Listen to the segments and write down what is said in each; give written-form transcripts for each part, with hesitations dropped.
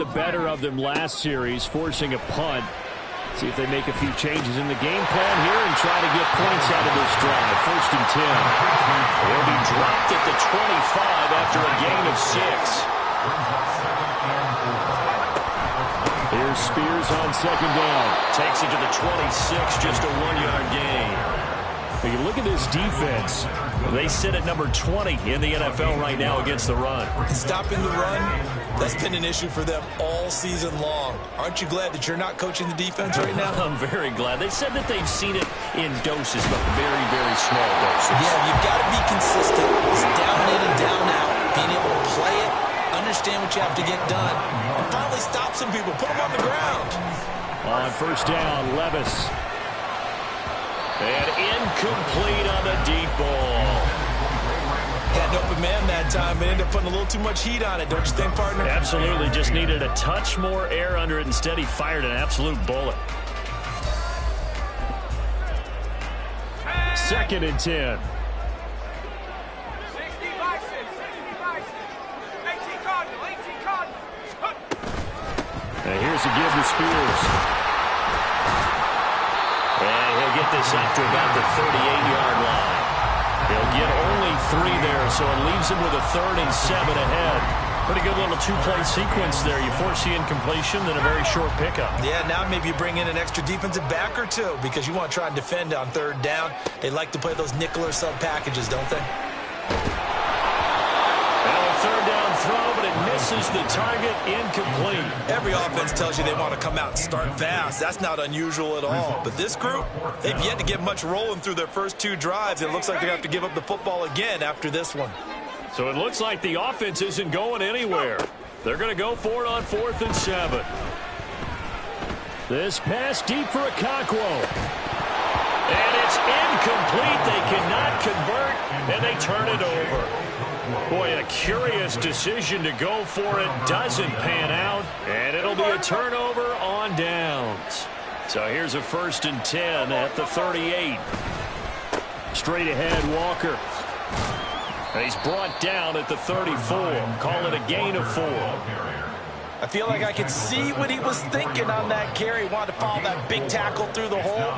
The better of them last series, forcing a punt. See if they make a few changes in the game plan here and try to get points out of this drive. 1st and 10. They'll be dropped at the 25 after a gain of 6. Here's Spears on 2nd down. Takes it to the 26, just a 1-yard gain. When you look at this defense, they sit at number 20 in the NFL right now against the run. Stopping the run, that's been an issue for them all season long. Aren't you glad that you're not coaching the defense right now? I'm very glad. They said that they've seen it in doses, but very, very small doses. Yeah, you've got to be consistent. It's down in and down out. Being able to play it, understand what you have to get done, and finally stop some people. Put them on the ground. On 1st down, Levis. And incomplete on the deep ball. Had an open man that time, but ended up putting a little too much heat on it, don't you think, partner? Absolutely. Just needed a touch more air under it. Instead, he fired an absolute bullet. 2nd and 10. And here's a give to Spears. And he'll get this up to about the 38-yard line. He'll get only 3 there, so it leaves him with a 3rd and 7 ahead. Pretty good little 2-play sequence there. You force the incompletion, then a very short pickup. Yeah, now maybe you bring in an extra defensive back or two because you want to try and defend on 3rd down. They like to play those nickel or sub packages, don't they? Now a 3rd down throw, but it misses the target, incomplete. Every offense tells you they want to come out and start fast. That's not unusual at all. But this group, they've yet to get much rolling through their first 2 drives. It looks like they have to give up the football again after this one. So it looks like the offense isn't going anywhere. They're going to go for it on 4th and 7. This pass deep for Okonkwo. And it's incomplete. They cannot convert, and they turn it over. Boy, a curious decision to go for it. Doesn't pan out, and it'll be a turnover on downs. So here's a 1st and 10 at the 38. Straight ahead, Walker. And he's brought down at the 34. Call it a gain of 4. I feel like I could see what he was thinking on that carry. Wanted to follow that big tackle through the hole.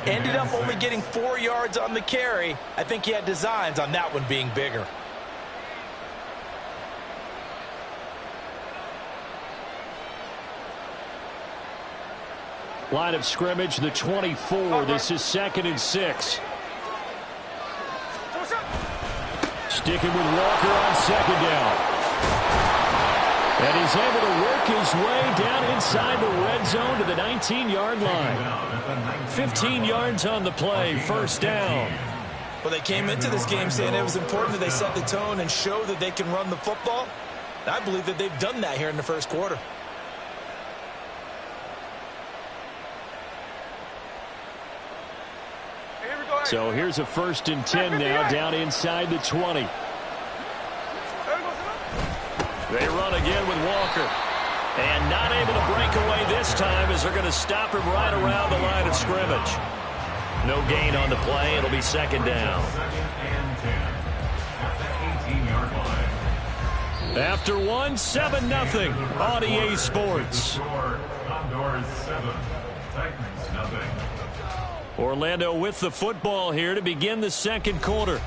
Ended up only getting 4 yards on the carry. I think he had designs on that one being bigger. Line of scrimmage, the 24. This is 2nd and 6. Sticking with Walker on 2nd down. And he's able to work his way down inside the red zone to the 19-yard line. 15 yards on the play, 1st down. Well, they came into this game saying it was important that they set the tone and show that they can run the football. And I believe that they've done that here in the first quarter. So here's a 1st and 10 now, down inside the 20. They run again with Walker. And not able to break away this time as they're going to stop him right around the line of scrimmage. No gain on the play. It'll be 2nd down. After 1, 7-0 on EA Sports. Orlando with the football here to begin the 2nd quarter,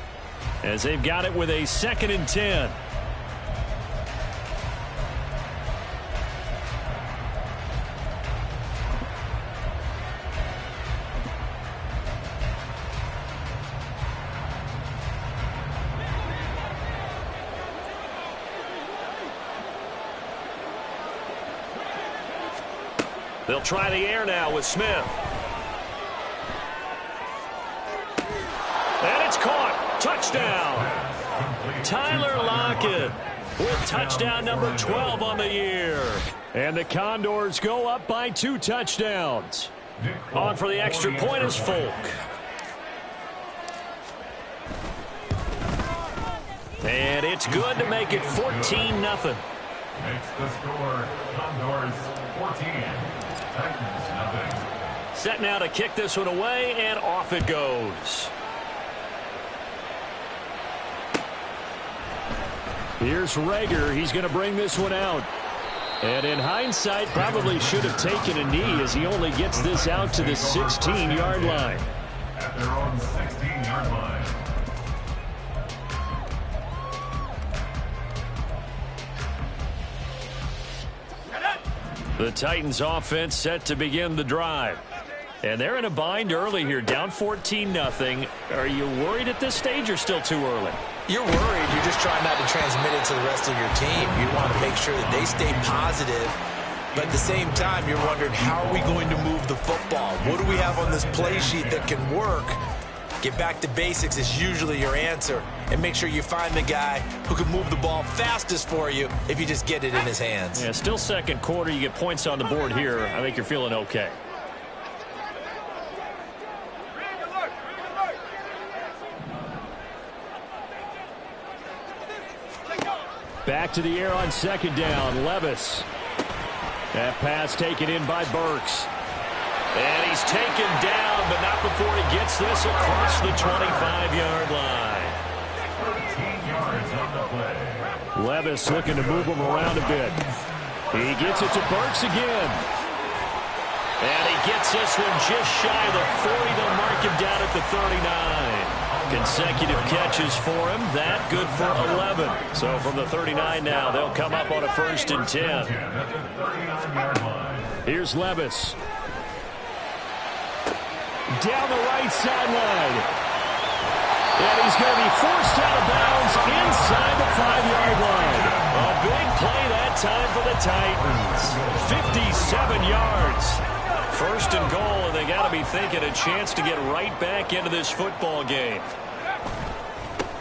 as they've got it with a 2nd and 10. They'll try the air now with Smith. And it's caught. Touchdown. Tyler Lockett with touchdown number 12 on the year. And the Condors go up by 2 touchdowns. On for the extra point is Folk. And it's good to make it 14-0. Makes the score Condors 14, Titans 0. Set now to kick this one away, and off it goes. Here's Reagor. He's going to bring this one out. And in hindsight, probably should have taken a knee as he only gets this out to the 16-yard line. At their own 16-yard line. The Titans offense set to begin the drive. And they're in a bind early here, down 14-0. Are you worried at this stage or still too early? You're worried. You're just trying not to transmit it to the rest of your team. You want to make sure that they stay positive. But at the same time, you're wondering, how are we going to move the football? What do we have on this play sheet that can work? Get back to basics is usually your answer. And make sure you find the guy who can move the ball fastest for you if you just get it in his hands. Yeah, still second quarter. You get points on the board here. I think you're feeling okay. Back to the air on second down. Levis. That pass taken in by Burks. And he's taken down, but not before he gets this across the 25-yard line. 13 yards on the play. Levis looking to move him around a bit. He gets it to Burks again. And he gets this one just shy of the 40. They'll mark him down at the 39. Consecutive catches for him. That good for 11. So from the 39 now, they'll come up on a 1st and 10. Here's Levis. Down the right sideline. And he's going to be forced out of bounds inside the 5-yard line. A big play that time for the Titans. 57 yards. 1st and goal, and they got to be thinking a chance to get right back into this football game.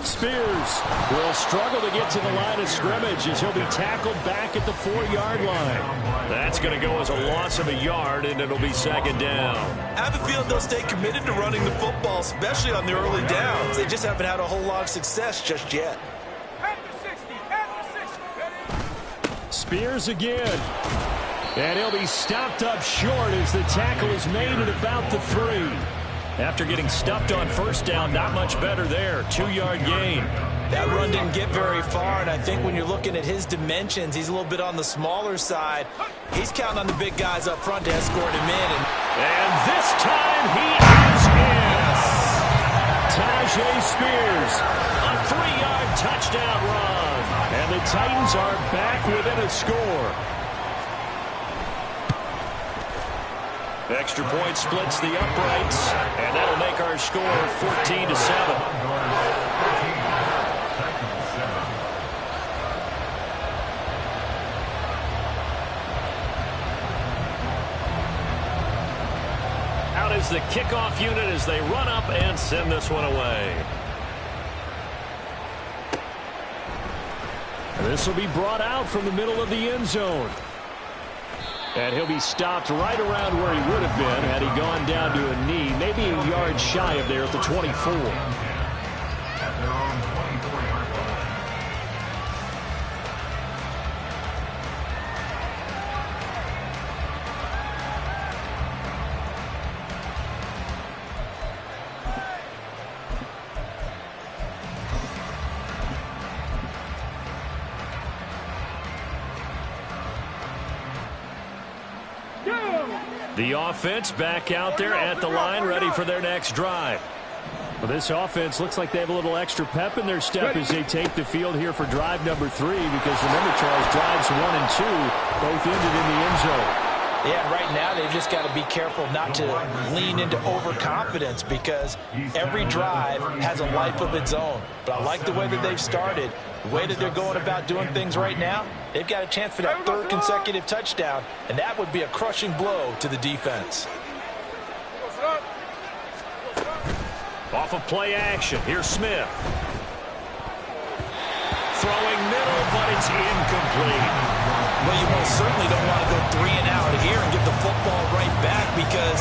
Spears will struggle to get to the line of scrimmage as he'll be tackled back at the 4-yard line. That's going to go as a loss of a yard, and it'll be 2nd down. I have a feeling they'll stay committed to running the football, especially on the early downs. They just haven't had a whole lot of success just yet. Spears again. And he'll be stopped up short as the tackle is made at about the 3. After getting stuffed on 1st down, not much better there. 2-yard gain. That run didn't get very far, and I think when you're looking at his dimensions, he's a little bit on the smaller side. He's counting on the big guys up front to escort him in. And this time he is in. Tyjae Spears, a 3-yard touchdown run. And the Titans are back within a score. Extra point splits the uprights, and that'll make our score 14-7. Out is the kickoff unit as they run up and send this one away. This will be brought out from the middle of the end zone. And he'll be stopped right around where he would have been had he gone down to a knee, maybe a yard shy of there at the 24. The offense back out there at the line, ready for their next drive. Well, this offense looks like they have a little extra pep in their step as they take the field here for drive number 3, because remember, Charles, drives 1 and 2 both ended in the end zone. Yeah, right now they've just got to be careful not to lean into overconfidence, because every drive has a life of its own. But I like the way that they've started, the way that they're going about doing things right now. They've got a chance for that 3rd consecutive touchdown, and that would be a crushing blow to the defense. Off of play action, here's Smith. Throwing middle, but it's incomplete. Well, you most certainly don't want to go 3 and out here and give the football right back, because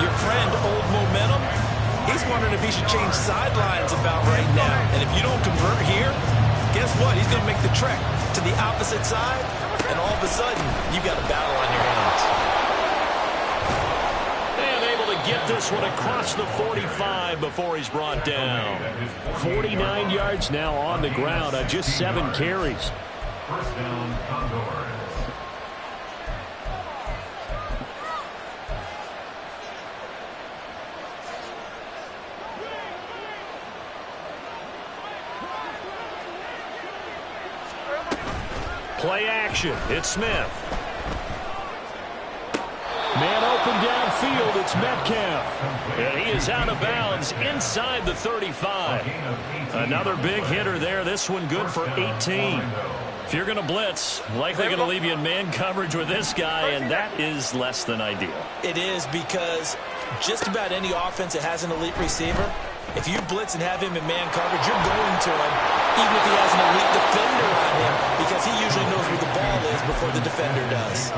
your friend, Old Momentum, he's wondering if he should change sidelines about right now. And if you don't convert here, guess what? He's going to make the trek to the opposite side, and all of a sudden, you've got a battle on your hands. And able to get this one across the 45 before he's brought down. 49 yards now on the ground on just 7 carries. 1st down, Condors. Play action. It's Smith. Man open downfield. It's Metcalf. And he is out of bounds inside the 35. Another big hitter there. This one good for 18. If you're going to blitz, likely going to leave you in man coverage with this guy, and that is less than ideal. It is, because just about any offense that has an elite receiver, if you blitz and have him in man coverage, you're going to him, even if he has an elite defender on him, because he usually knows where the ball is before the defender does.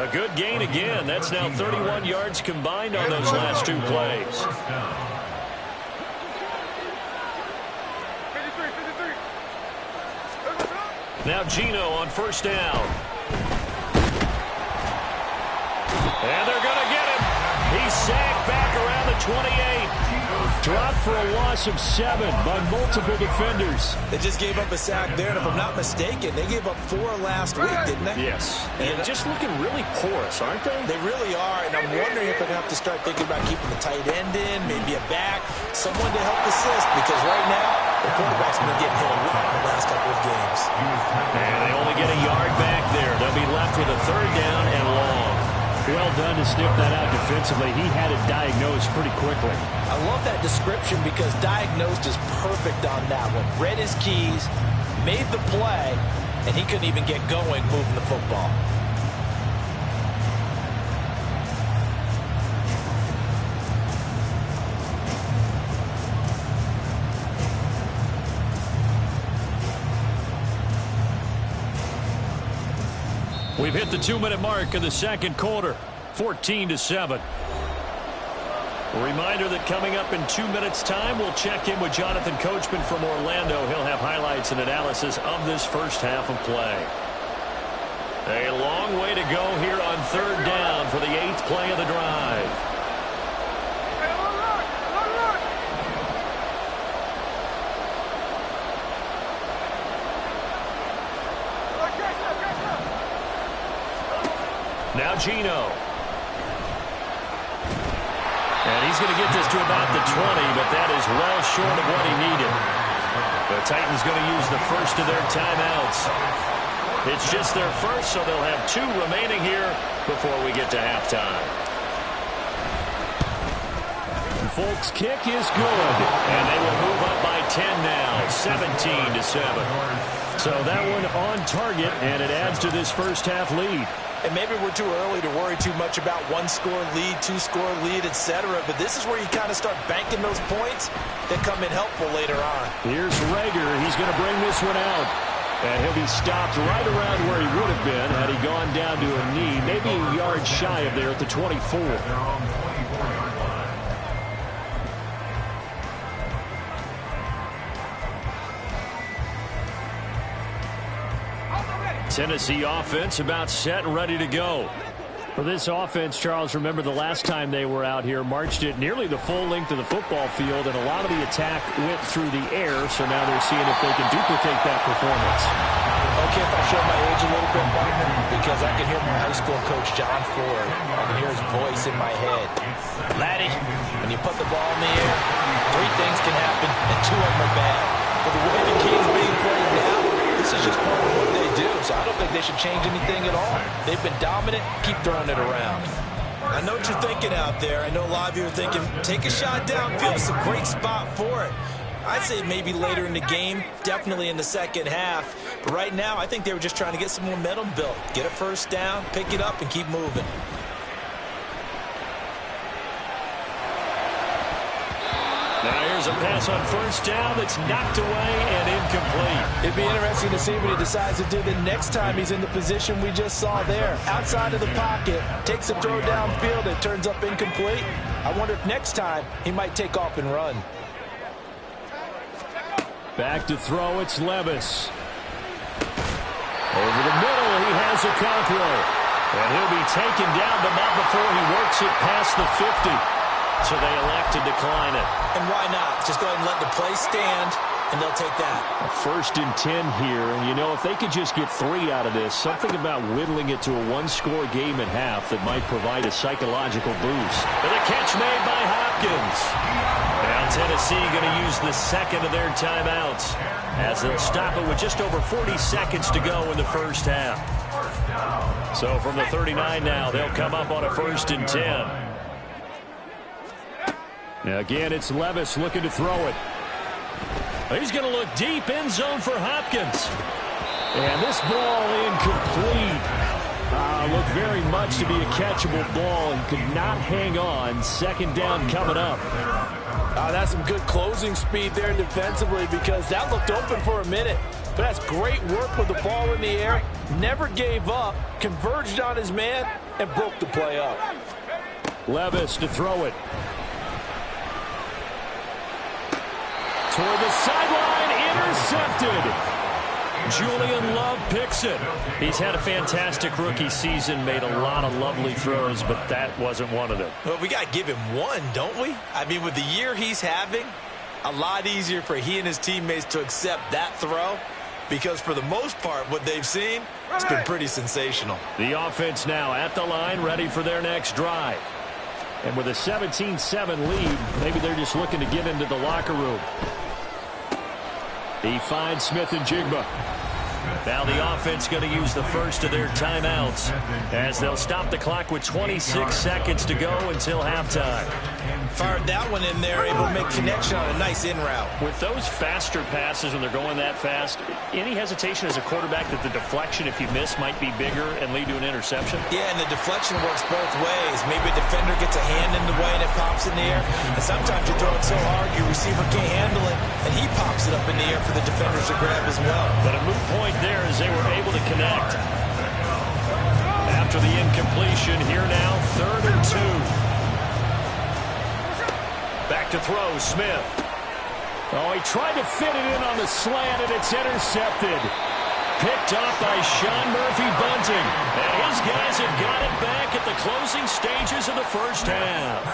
A good gain again. That's now 31 yards combined on those last two plays. Now Geno on first down. And they're going to get him. He's sacked back around the 28. Dropped for a loss of 7 by multiple defenders. They just gave up a sack there, and if I'm not mistaken, they gave up 4 last week, didn't they? Yes. And just looking really porous, aren't they? They really are, and I'm wondering if they're going to have to start thinking about keeping the tight end in, maybe a back, someone to help assist, because right now, the quarterback's been getting hit a lot in the last couple of games. And they only get a yard back there. They'll be left with a third down and long. Well done to sniff that out defensively. He had it diagnosed pretty quickly. I love that description, because diagnosed is perfect on that one. Read his keys, made the play, and he couldn't even get going moving the football. We've hit the 2-minute mark of the second quarter, 14-7. A reminder that coming up in 2 minutes' time, we'll check in with Jonathan Coachman from Orlando. He'll have highlights and analysis of this first half of play. A long way to go here on third down for the 8th play of the drive. Now Geno. And he's going to get this to about the 20, but that is well short of what he needed. The Titans going to use the first of their timeouts. It's just their first, so they'll have 2 remaining here before we get to halftime. Folk's kick is good. And they will move up by 10 now, 17-7. So that one on target, and it adds to this first half lead. And maybe we're too early to worry too much about 1-score lead, 2-score lead, etc. But this is where you kind of start banking those points that come in helpful later on. Here's Rager. He's going to bring this one out. And he'll be stopped right around where he would have been had he gone down to a knee, maybe a yard shy of there at the 24. Tennessee offense about set and ready to go. For this offense, Charles, remember the last time they were out here, marched it nearly the full length of the football field, and a lot of the attack went through the air, so now they're seeing if they can duplicate that performance. Okay, if I show my age a little bit, partner, because I can hear my high school coach, John Ford. I can hear his voice in my head. Laddie, when you put the ball in the air, 3 things can happen, and 2 of them are bad. But the way the game's being played now, this is just part of what they do, so I don't think they should change anything at all. They've been dominant. Keep throwing it around. I know what you're thinking out there. I know a lot of you are thinking, take a shot downfield. It's a great spot for it. I'd say maybe later in the game, definitely in the second half. But right now, I think they were just trying to get some momentum built. Get a first down, pick it up, and keep moving. Now here's a pass on first down that's knocked away and incomplete. It'd be interesting to see what he decides to do the next time he's in the position we just saw there. Outside of the pocket, takes a throw downfield, it turns up incomplete. I wonder if next time he might take off and run. Back to throw, it's Levis. Over the middle, he has Okonkwo. And he'll be taken down, but not before he works it past the 50. So they elect to decline it. And why not? Just go ahead and let the play stand and they'll take that. 1st and 10 here, and you know, if they could just get 3 out of this, something about whittling it to a 1-score game at half that might provide a psychological boost. And the catch made by Hopkins. Now Tennessee going to use the second of their timeouts as they'll stop it with just over 40 seconds to go in the first half. So from the 39 now, they'll come up on a 1st and 10. Now again, it's Levis looking to throw it. He's going to look deep, end zone for Hopkins. And this ball incomplete. Looked very much to be a catchable ball and could not hang on. 2nd down coming up. That's some good closing speed there defensively because that looked open for a minute. But that's great work with the ball in the air. Never gave up, converged on his man, and broke the play up. Levis to throw it. Toward the sideline, intercepted. Julian Love picks it. He's had a fantastic rookie season, made a lot of lovely throws, but that wasn't one of them. Well, we got to give him one, don't we? I mean, with the year he's having, a lot easier for he and his teammates to accept that throw because for the most part, what they've seen, it's been pretty sensational. The offense now at the line, ready for their next drive. And with a 17-7 lead, maybe they're just looking to get into the locker room. He finds Smith and Jigba. Now the offense going to use the first of their timeouts as they'll stop the clock with 26 seconds to go until halftime. Fired that one in there, able to make connection on a nice in route. With those faster passes when they're going that fast, any hesitation as a quarterback that the deflection, if you miss, might be bigger and lead to an interception? Yeah, and the deflection works both ways. Maybe a defender gets a hand in the way and it pops in the air. And sometimes you throw it so hard your receiver can't handle it, and he pops it up in the air for the defenders to grab as well. But a moot point there as they were able to connect. After the incompletion, here now, 3rd and 2. Back to throw, Smith. Oh, he tried to fit it in on the slant, and it's intercepted. Picked up by Sean Murphy-Bunting. And his guys have got it back at the closing stages of the first half.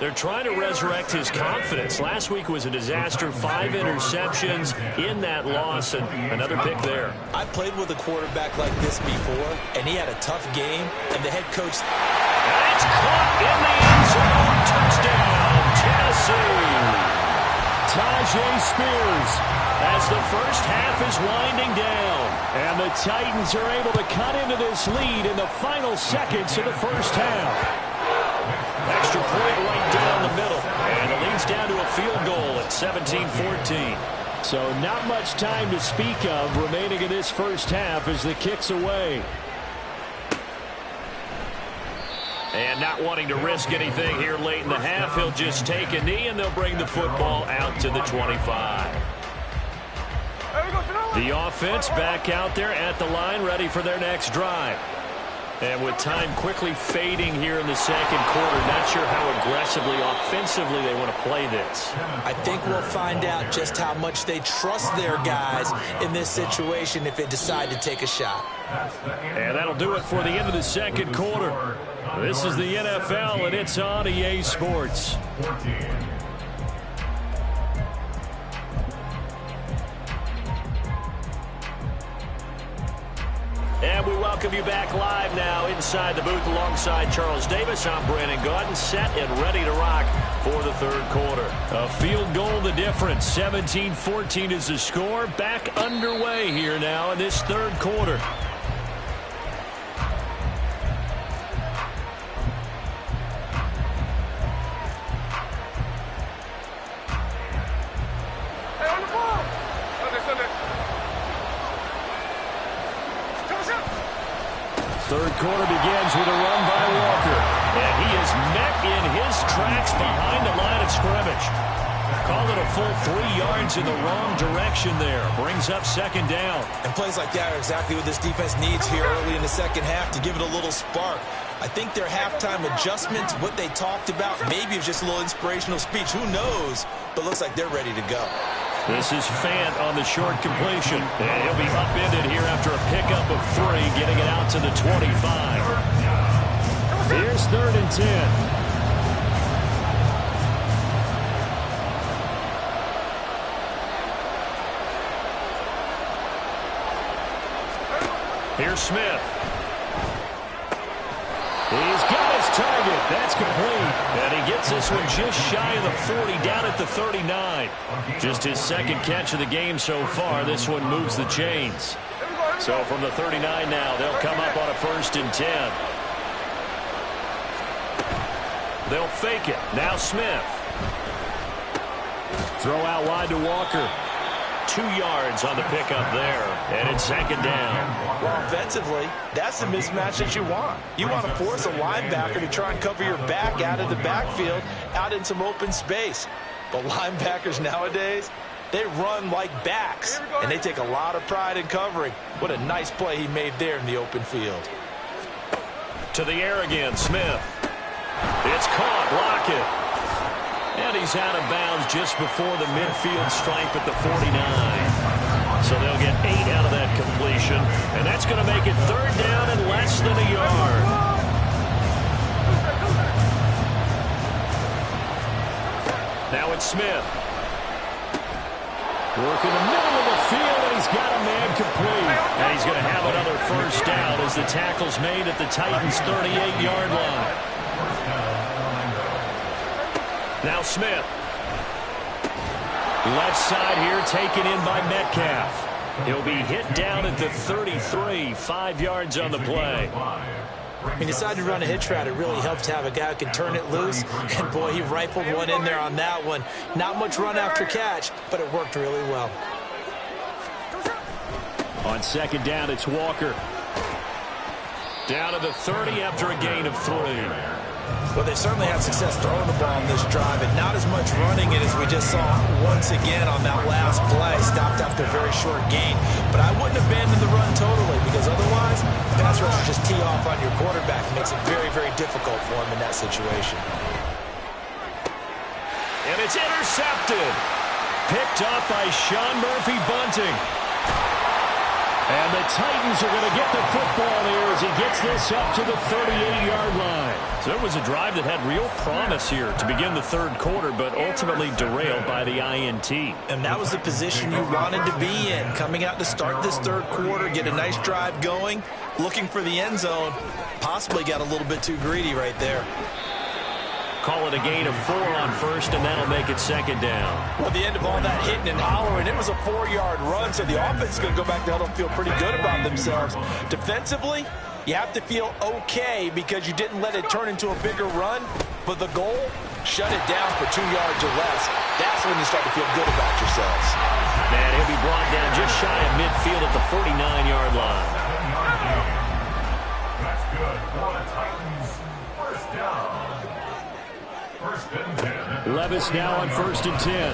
They're trying to resurrect his confidence. Last week was a disaster. 5 interceptions in that loss, and another pick there. I played with a quarterback like this before, and he had a tough game, and the head coach... That's caught in the end zone. Touchdown, Tennessee. Tyjae Spears as the first half is winding down. And the Titans are able to cut into this lead in the final seconds of the first half. Extra point right down the middle. And it leads down to a field goal at 17-14. So not much time to speak of remaining in this first half as the kick's away. And not wanting to risk anything here late in the half, he'll just take a knee and they'll bring the football out to the 25. The offense back out there at the line, ready for their next drive. And with time quickly fading here in the second quarter, not sure how aggressively, offensively they want to play this. I think we'll find out just how much they trust their guys in this situation if they decide to take a shot. And that'll do it for the end of the second quarter. This is the NFL, and it's on EA Sports. And we welcome you back live now inside the booth alongside Charles Davis. I'm Brandon Gaudin, set and ready to rock for the third quarter. A field goal the difference. 17-14 is the score. Back underway here now in this third quarter. Third quarter begins with a run by Walker. And he is met in his tracks behind the line of scrimmage. Call it a full 3 yards in the wrong direction there. Brings up second down. And plays like that are exactly what this defense needs here early in the second half to give it a little spark. I think their halftime adjustments, what they talked about, maybe it's just a little inspirational speech. Who knows? But looks like they're ready to go. This is Fant on the short completion. And he'll be upended here after a pickup of 3, getting it out to the 25. Here's 3rd and 10. Here's Smith. He's got his target. That's complete. And he gets this one just shy of the 40, down at the 39. Just his second catch of the game so far. This one moves the chains. So from the 39 now, they'll come up on a 1st and 10. They'll fake it. Now Smith. Throw out wide to Walker. 2 yards on the pickup there. And it's 2nd down. Well, offensively, that's the mismatch that you want. You want to force a linebacker to try and cover your back out of the backfield, out in some open space. But linebackers nowadays, they run like backs, and they take a lot of pride in covering. What a nice play he made there in the open field. To the air again, Smith. It's caught. Lockett. And he's out of bounds just before the midfield stripe at the 49. So they'll get 8 out of that completion. And that's going to make it 3rd down and less than a yard. Now it's Smith. Working the middle of the field, and he's got a man complete. And he's going to have another 1st down as the tackle's made at the Titans' 38-yard line. Now Smith. Left side here taken in by Metcalf. He'll be hit down at the 33, 5 yards on the play. When you decide to run a hitch route, it really helps to have a guy who can turn it loose. And, boy, he rifled one in there on that one. Not much run after catch, but it worked really well. On 2nd down, it's Walker. Down to the 30 after a gain of 3. Well, they certainly had success throwing the ball on this drive, and not as much running it as we just saw once again on that last play. Stopped after a very short gain. But I wouldn't abandon the run totally, because otherwise, pass rushers just tee off on your quarterback. It makes it very, very difficult for him in that situation. And it's intercepted. Picked up by Sean Murphy-Bunting. And the Titans are going to get the football here as he gets this up to the 38-yard line. So it was a drive that had real promise here to begin the 3rd quarter, but ultimately derailed by the INT. And that was the position you wanted to be in. Coming out to start this 3rd quarter, get a nice drive going, looking for the end zone. Possibly got a little bit too greedy right there. Call it a gain of 4 on 1st, and that'll make it 2nd down. Well, the end of all that hitting and hollering, it was a 4-yard run, so the offense is going to go back to huddle and feel pretty good about themselves. Defensively, you have to feel okay because you didn't let it turn into a bigger run, but the goal, shut it down for 2 yards or less. That's when you start to feel good about yourselves. Man, he'll be brought down just shy of midfield at the 49-yard line. That's good for the Titans. 1st down. 1st and 10. Levis now on 1st and 10.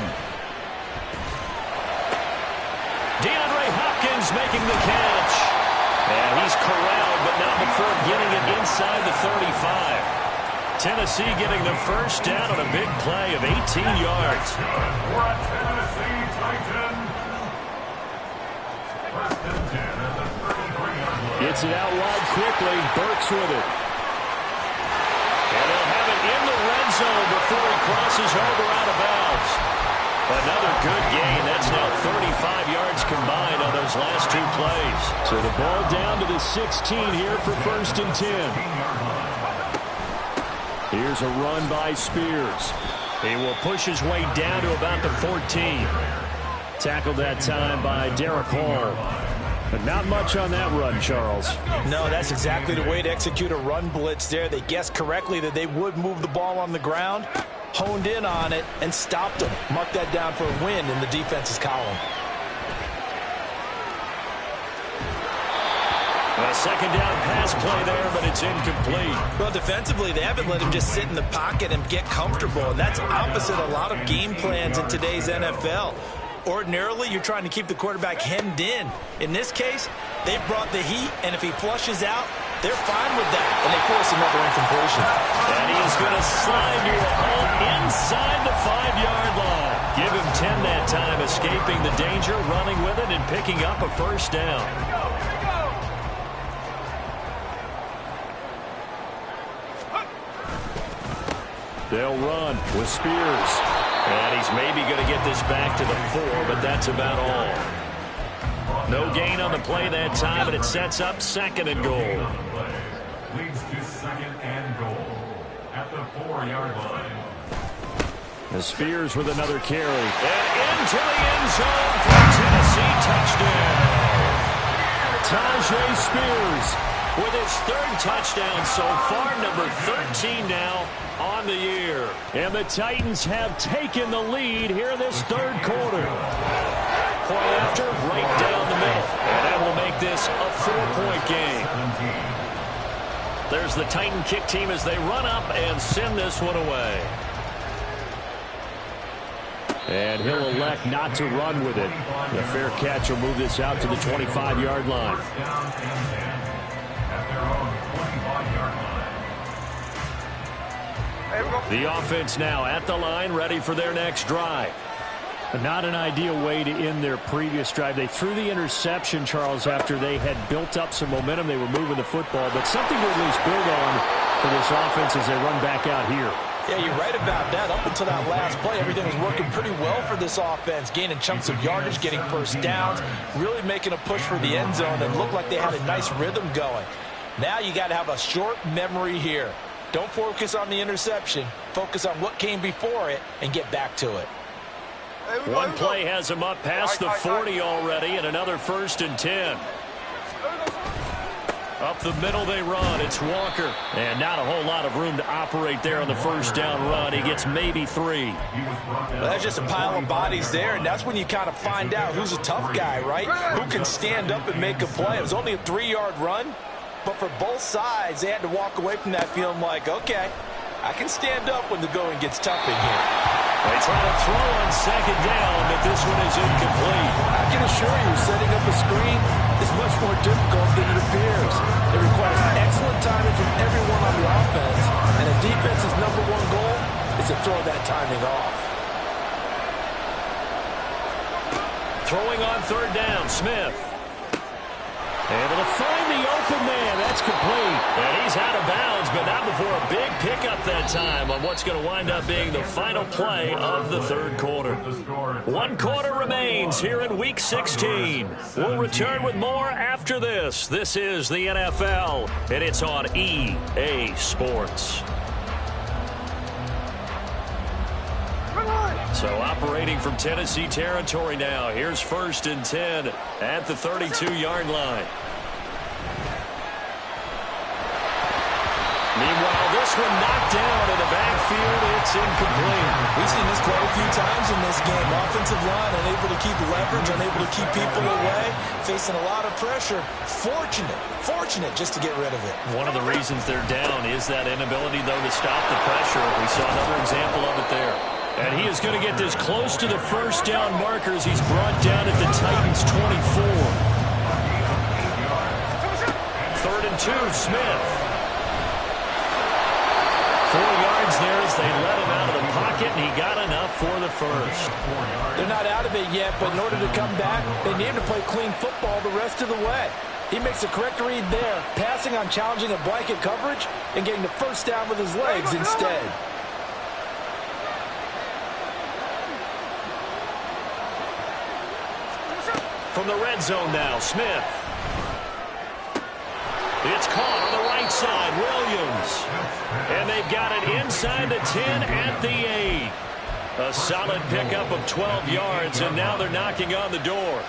DeAndre Hopkins making the catch. And he's corralled, but not before getting it inside the 35. Tennessee getting the 1st down on a big play of 18 yards. For a Tennessee Titan. 1st and 10 at the 33-yard line. Gets it out wide quickly. Burks with it. And they'll have it in the red zone before he crosses over out of bounds. Another good gain. That's now 35 yards combined on those last 2 plays. So the ball down to the 16 here for 1st and 10. Here's a run by Spears. He will push his way down to about the 14. Tackled that time by Derek Hall. But not much on that run, Charles. No, that's exactly the way to execute a run blitz there. They guessed correctly that they would move the ball on the ground, honed in on it, and stopped them. Mark that down for a win in the defense's column. A 2nd down pass play there, but it's incomplete. Well, defensively, they haven't let him just sit in the pocket and get comfortable, and that's opposite a lot of game plans in today's NFL. Ordinarily, you're trying to keep the quarterback hemmed in. In this case, they brought the heat, and if he flushes out, they're fine with that, and they force another incompletion. And he's going to slide to a hole inside the 5-yard line. Give him 10 that time, escaping the danger, running with it, and picking up a 1st down. They'll run with Spears. And he's maybe going to get this back to the 4, but that's about all. No gain on the play that time, and it sets up second and goal. Leads to second and goal at the 4-yard line. The Spears with another carry. And into the end zone for a Tennessee touchdown. Tyjae Spears with his third touchdown so far, number 13 now on the year. And the Titans have taken the lead here in this third quarter. Point after, right down the middle. And that will make this a 4-point game. There's the Titan kick team as they run up and send this one away. And he'll elect not to run with it. The fair catch will move this out to the 25-yard line. The offense now at the line, ready for their next drive. Not an ideal way to end their previous drive. They threw the interception, Charles, after they had built up some momentum. They were moving the football, but something to at least build on for this offense as they run back out here. Yeah, you're right about that. Up until that last play, everything was working pretty well for this offense, gaining chunks of yardage, getting first downs, really making a push for the end zone, and looked like they had a nice rhythm going. Now you got to have a short memory here. Don't focus on the interception. Focus on what came before it and get back to it. One play has him up past the 40 already, and another 1st and 10. Up the middle they run. It's Walker. And not a whole lot of room to operate there on the first down run. He gets maybe 3. Well, that's just a pile of bodies there, and that's when you kind of find out who's a tough guy, right? Who can stand up and make a play. It was only a 3-yard run, but for both sides, they had to walk away from that feeling like, okay, I can stand up when the going gets tough in here. They try to throw on second down, but this one is incomplete. I can assure you, setting up a screen is much more difficult than it appears. It requires excellent timing from everyone on the offense, and a defense's number one goal is to throw that timing off. Throwing on third down, Smith. Able to find the open man. That's complete. And he's out of bounds, but not before a big pickup that time on what's going to wind up being the final play of the third quarter. 1 quarter remains here in Week 16. We'll return with more after this. This is the NFL, and it's on EA Sports. So operating from Tennessee territory now. Here's 1st and 10 at the 32-yard line. Meanwhile, this one knocked down in the backfield. It's incomplete. We've seen this quite a few times in this game. Offensive line unable to keep leverage, unable to keep people away, facing a lot of pressure. Fortunate just to get rid of it. One of the reasons they're down is that inability, though, to stop the pressure. We saw another example of it there. And he is going to get this close to the first down markers. He's brought down at the Titans' 24. 3rd and 2, Smith. 4 yards there as they let him out of the pocket, and he got enough for the first. They're not out of it yet, but in order to come back, they need to play clean football the rest of the way. He makes the correct read there, passing on challenging a blanket coverage and getting the first down with his legs instead. From the red zone now, Smith. It's caught on the right side, Williams. And they've got it inside the 10 at the 8. A solid pickup of 12 yards, and now they're knocking on the door.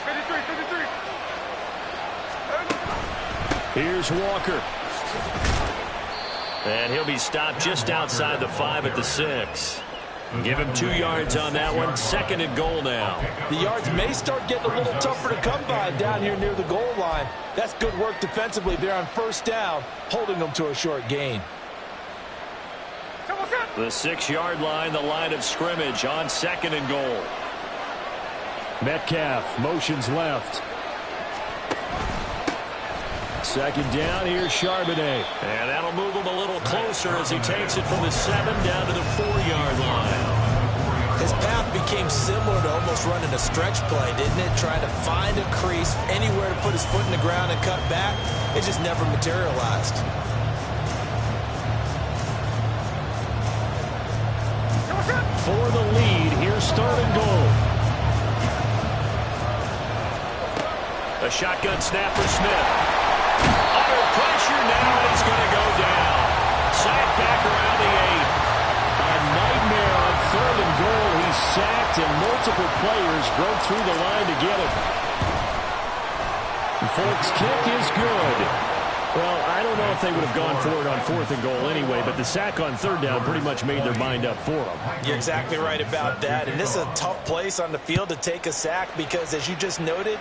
53. Here's Walker. And he'll be stopped just outside the 5 at the 6. Give him 2 yards on that one. 2nd and goal now. The yards may start getting a little tougher to come by down here near the goal line. That's good work defensively there on first down, holding them to a short gain. The 6-yard line, the line of scrimmage on 2nd and goal. Metcalf motions left. 2nd down, here's Charbonnet. And that'll move him a little closer as he takes it from the 7 down to the 4-yard line. His path became similar to almost running a stretch play, didn't it? Trying to find a crease, anywhere to put his foot in the ground and cut back. It just never materialized. For the lead, here's 3rd and goal. A shotgun snap for Smith. Under pressure now, and he's going to go down. Sacked back around the 8. A nightmare on 3rd and goal. He's sacked, and multiple players broke through the line to get him. Folks' kick is good. Well, I don't know if they would have gone for it on 4th and goal anyway, but the sack on 3rd down pretty much made their mind up for them. You're exactly right about that, and this is a tough place on the field to take a sack because, as you just noted,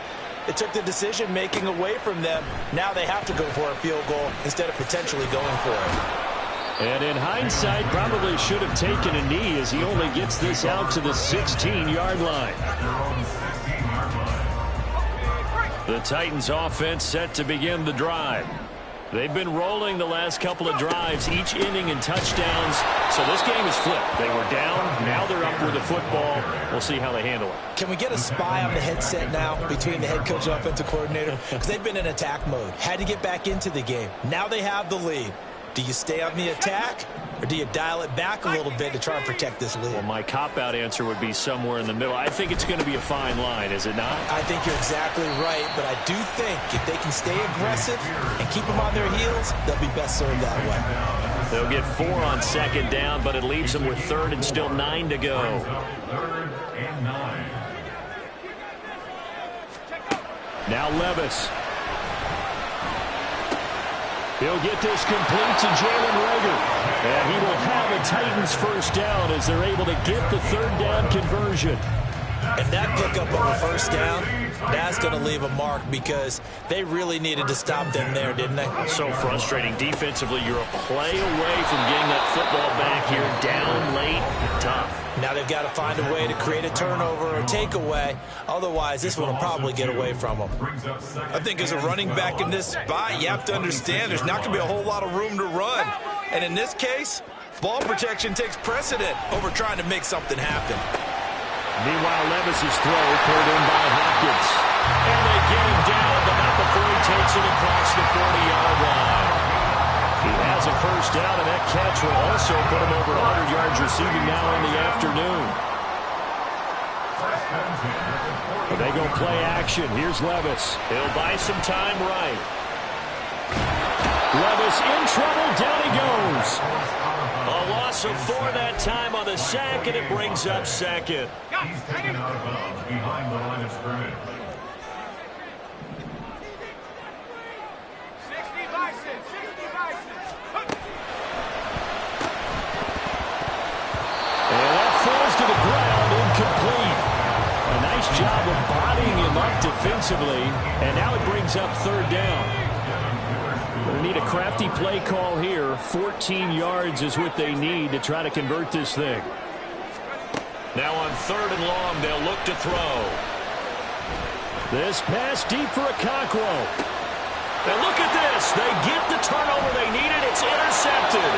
it took the decision-making away from them. Now they have to go for a field goal instead of potentially going for it. And in hindsight, probably should have taken a knee as he only gets this out to the 16-yard line. The Titans offense set to begin the drive. They've been rolling the last couple of drives, each inning in touchdowns. So this game is flipped. They were down. Now they're up with the football. We'll see how they handle it. Can we get a spy on the headset now between the head coach and offensive coordinator? Because they've been in attack mode. Had to get back into the game. Now they have the lead. Do you stay on the attack, or do you dial it back a little bit to try and protect this lead? Well, my cop-out answer would be somewhere in the middle. I think it's going to be a fine line, is it not? I think you're exactly right, but I do think if they can stay aggressive and keep them on their heels, they'll be best served that way. They'll get 4 on 2nd down, but it leaves them with 3rd and still 9 to go. 3rd and 9. Now Levis. He'll get this complete to Jalen Reagor. And he will have a Titans first down as they're able to get the 3rd down conversion. And that pickup of a first down, that's going to leave a mark because they really needed to stop them there, didn't they? So frustrating. Defensively, you're a play away from getting that football back here. Down late, tough. Now they've got to find a way to create a turnover or takeaway. Otherwise, this one will probably get away from them. I think as a running back in this spot, you have to understand there's not going to be a whole lot of room to run. And in this case, ball protection takes precedent over trying to make something happen. Meanwhile, Levis's throw pulled in by Hopkins. And they get him down, but not before he takes it across the 40-yard line. He has a first down, and that catch will also put him over 100 yards receiving now in the afternoon. They go play action. Here's Levis. He'll buy some time right. Levis in trouble. Down he goes. A loss of 4 that time on the sack, and it brings up 2nd. He's taken out of bounds behind the line of scrimmage. 60 Bison, 60 Bison. And that falls to the ground, incomplete. A nice job of bodying him up defensively, and now it brings up 3rd down. They need a crafty play call here. 14 yards is what they need to try to convert this thing. Now on 3rd and long, they'll look to throw. This pass deep for Okonkwo. And look at this. They get the turnover they needed. It's intercepted.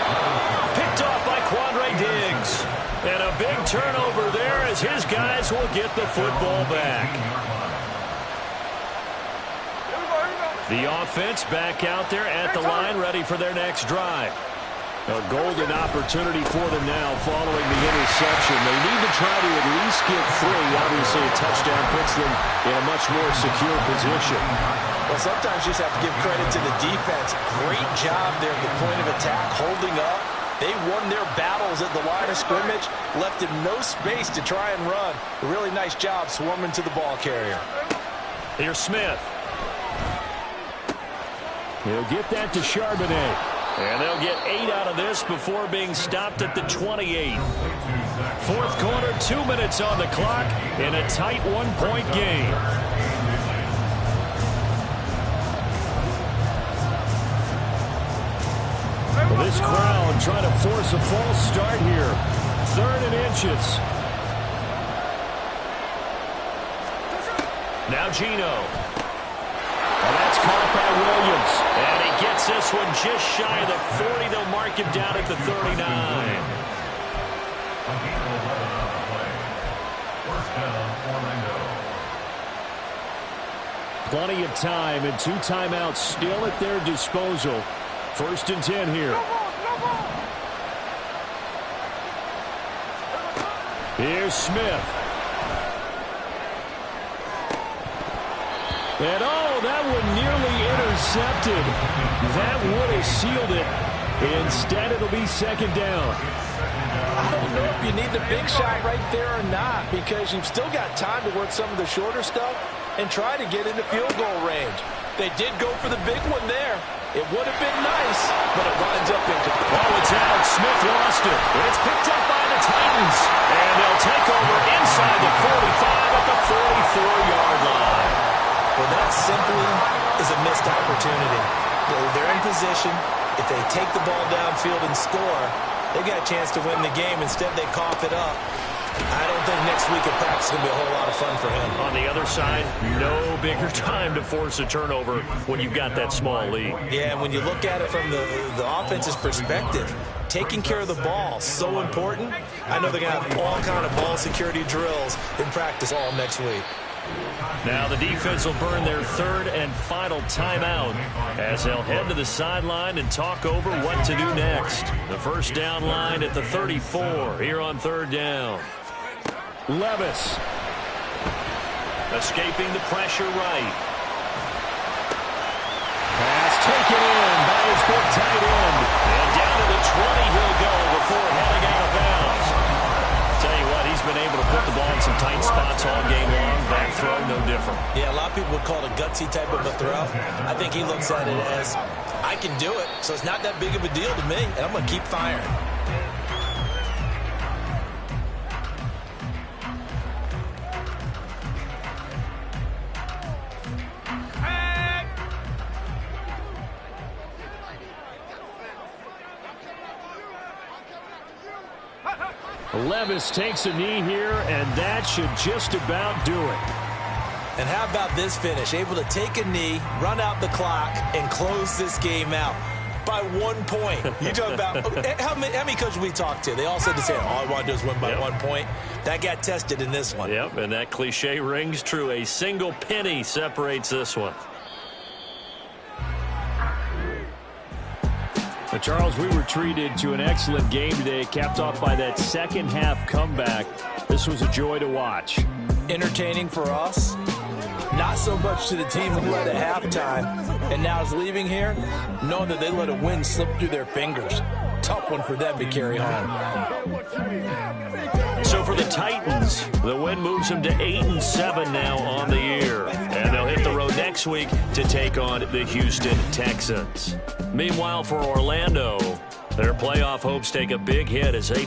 Picked off by Quandre Diggs. And a big turnover there as his guys will get the football back. The offense back out there at the line, ready for their next drive. A golden opportunity for them now following the interception. They need to try to at least get 3. Obviously, a touchdown puts them in a much more secure position. Well, sometimes you just have to give credit to the defense. Great job there at the point of attack, holding up. They won their battles at the line of scrimmage, left him no space to try and run. A really nice job swarming to the ball carrier. Here's Smith. He'll get that to Charbonnet. And they'll get 8 out of this before being stopped at the 28. 4th quarter, 2 minutes on the clock in a tight 1-point game. Well, this crowd trying to force a false start here. 3rd and inches. Now Geno. And that's caught by Williams. And he gets this one just shy of the 40. They'll mark him down at the 39. Plenty of time and 2 timeouts still at their disposal. 1st and 10 here. Here's Smith. And that one nearly intercepted. That would have sealed it. Instead, it'll be second down. I don't know if you need the big shot right there or not, because you've still got time to work some of the shorter stuff and try to get into field goal range. They did go for the big one there. It would have been nice, but it winds up incomplete. Oh, it's out. Smith lost it. It's picked up by the Titans. And they'll take over inside the 45 at the 44-yard line. Well, that simply is a missed opportunity. They're in position. If they take the ball downfield and score, they got a chance to win the game. Instead, they cough it up. I don't think next week at practice is going to be a whole lot of fun for him. On the other side, no bigger time to force a turnover when you've got that small lead. Yeah, and when you look at it from the offense's perspective, taking care of the ball is so important. I know they're going to have all kind of ball security drills in practice all next week. Now the defense will burn their third and final timeout as they'll head to the sideline and talk over what to do next. The first down line at the 34 here on third down. Levis. Escaping the pressure right. Pass taken in by his big tight end. And down to the 20 he'll go before heading out of bounds. Tell you what, he's been able to put the ball in some tight spots all game long. That throw, no different. Yeah, a lot of people would call it a gutsy type of a throw. I think he looks at it as, I can do it, so it's not that big of a deal to me, and I'm going to keep firing. Levis takes a knee here, and that should just about do it. And how about this finish? Able to take a knee, run out the clock, and close this game out by 1 point. You talk about how many coaches we talked to? They all said the same. All I want to do is win by 1 point. That got tested in this one. Yep, and that cliche rings true. A single penny separates this one. Charles, we were treated to an excellent game today, capped off by that second half comeback. This was a joy to watch. Entertaining for us, not so much to the team who led at halftime and now is leaving here knowing that they let a win slip through their fingers. Tough one for them to carry home. So for the Titans, the win moves them to 8-7 now on the year. And they'll hit the road next week to take on the Houston Texans. Meanwhile, for Orlando, their playoff hopes take a big hit as they